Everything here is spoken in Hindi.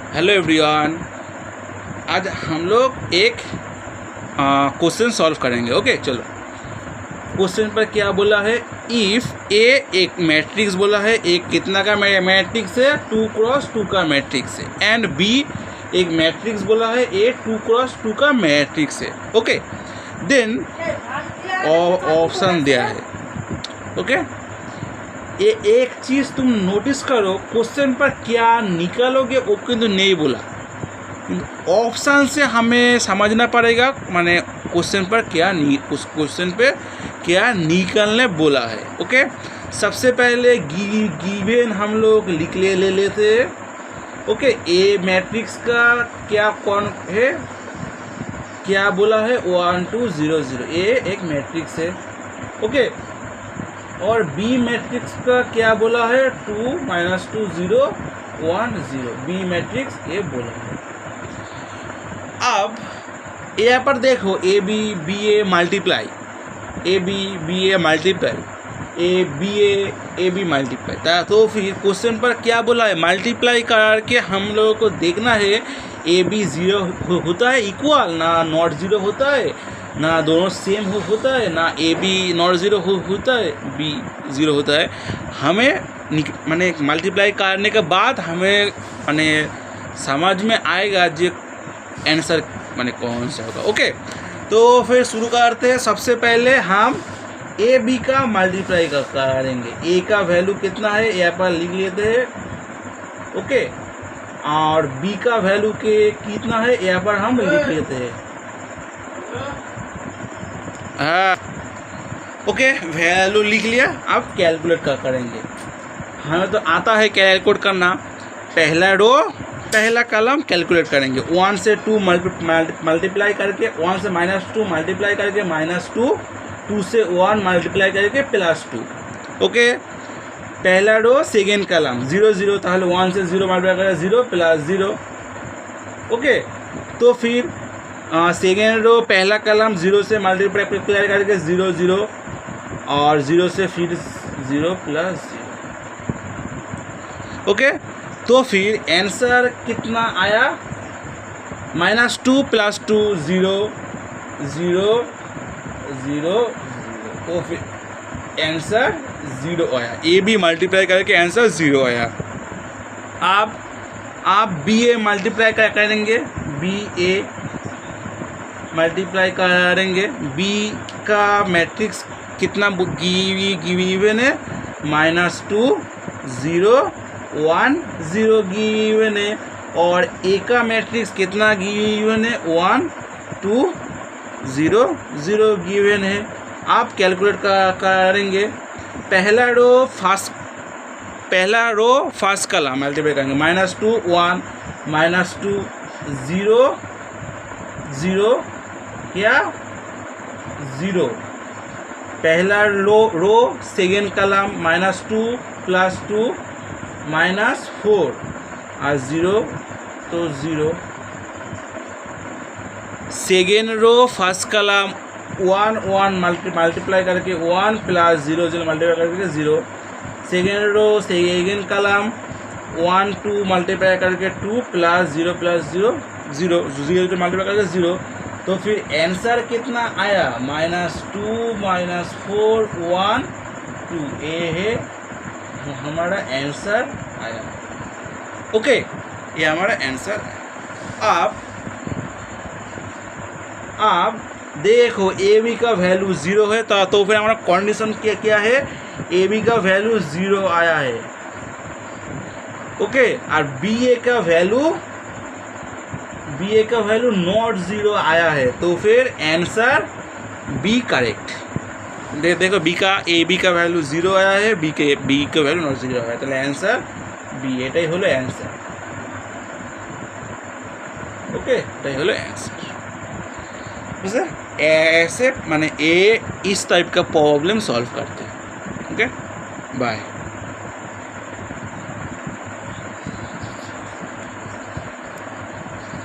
हेलो एवरीवन, आज हम लोग एक क्वेश्चन सॉल्व करेंगे। ओके चलो, क्वेश्चन पर क्या बोला है, इफ़ ए एक मैट्रिक्स बोला है, एक कितना का मैट्रिक्स है, 2x2 का मैट्रिक्स है, एंड बी एक मैट्रिक्स बोला है, ए 2x2 का मैट्रिक्स है। ओके, देन ऑप्शन दिया है। ओके, ये एक चीज़ तुम नोटिस करो, क्वेश्चन पर क्या निकालोगे वो किंतु नहीं बोला, ऑप्शन से हमें समझना पड़ेगा माने क्वेश्चन पर क्या उस क्वेश्चन पे क्या निकालने बोला है। ओके, सबसे पहले गिवन हम लोग लिख ले लेते हैं। ओके, ए मैट्रिक्स का क्या कौन है, क्या बोला है, 1 2 0 0, ए एक मैट्रिक्स है। ओके, और बी मैट्रिक्स का क्या बोला है, 2 -2 0 1 0, बी मैट्रिक्स ये बोला है। अब यहाँ पर देखो, A B A multiply, A B A multiply, A B multiply, तो फिर क्वेश्चन पर क्या बोला है, मल्टीप्लाई करके हम लोगों को देखना है ए बी 0 होता है इक्वल, ना नॉट 0 होता है, ना दोनों सेम होता है, ना ए बी नॉट 0 होता है, बी 0 होता है। हमें माने मल्टीप्लाई करने के बाद हमें माने समझ में आएगा जो आंसर माने कौन सा होगा। ओके, तो फिर शुरू करते हैं। सबसे पहले हम ए बी का मल्टीप्लाई करेंगे। ए का वैल्यू कितना है यहाँ पर लिख लेते हैं। ओके, और बी का वैल्यू के कितना है यहाँ पर हम लिख लेते हैं। ओके, वैल्यू लिख लिया। अब कैलकुलेट करेंगे। हमें तो आता है कैलकुलेट करना। पहला रो पहला कॉलम कैलकुलेट करेंगे। 1 से 2 मल्टीप्लाई करके, 1 से -2 मल्टीप्लाई करके -2, 2 से 1 मल्टीप्लाई करके +2। ओके, पहला रो सेकेंड कॉलम 0 0, ताहले 1 से 0 मल्टीप्लाई करके 0 +0। ओके, तो फिर सेकेंड रो पहला कॉलम 0 से मल्टीप्लाई करके 0 0, और 0 से फिर 0 +0। ओके, तो फिर आंसर कितना आया, -2 + 2 0 0 0 0, तो फिर आंसर 0 आया। ए बी मल्टीप्लाई करके आंसर 0 आया। अब आप बी ए मल्टीप्लाई करेंगे, बी ए मल्टीप्लाई करेंगे। बी का मैट्रिक्स कितना गिवन है, -2 0 1 0 गिवन है, और ए का मैट्रिक्स कितना गिवन है, 1 2 0 0 गिवन है। आप कैलकुलेट करेंगे। पहला रो फर्स्ट कॉलम मल्टीप्लाई करेंगे, -2 1 -2 0 0 क्या 0। पहला रो सेकेंड कॉलम -2 + 2 -4, और 0 तो 0। Second row first column 1 1 multiply करके 1 + 0 0 मल्टीप्लाई करके 0। Second row second column 1 2 multiply करके 2 + 0 + 0 0 0 मल्टीप्लाई करके 0। तो फिर आंसर कितना आया, -2 -4 1 2, ये है हमारा आंसर आया। ओके, ये हमारा आंसर आया। अब देखो, ए बी का वैल्यू 0 है, तो फिर हमारा कंडीशन क्या है, ए बी का वैल्यू 0 आया है। ओके, और बी ए का वैल्यू नॉट 0 आया है, तो फिर आंसर बी करेक्ट। देखो, ए बी का वैल्यू 0 आया है, बी का वैल्यू नॉट 0 आया है, तो आंसर बी, एटाई हलो आंसर। ओके, एटाई हलो आंसर। बुझे, ऐसे माने ए इस टाइप का प्रॉब्लम सॉल्व करते हैं। Okay, bye.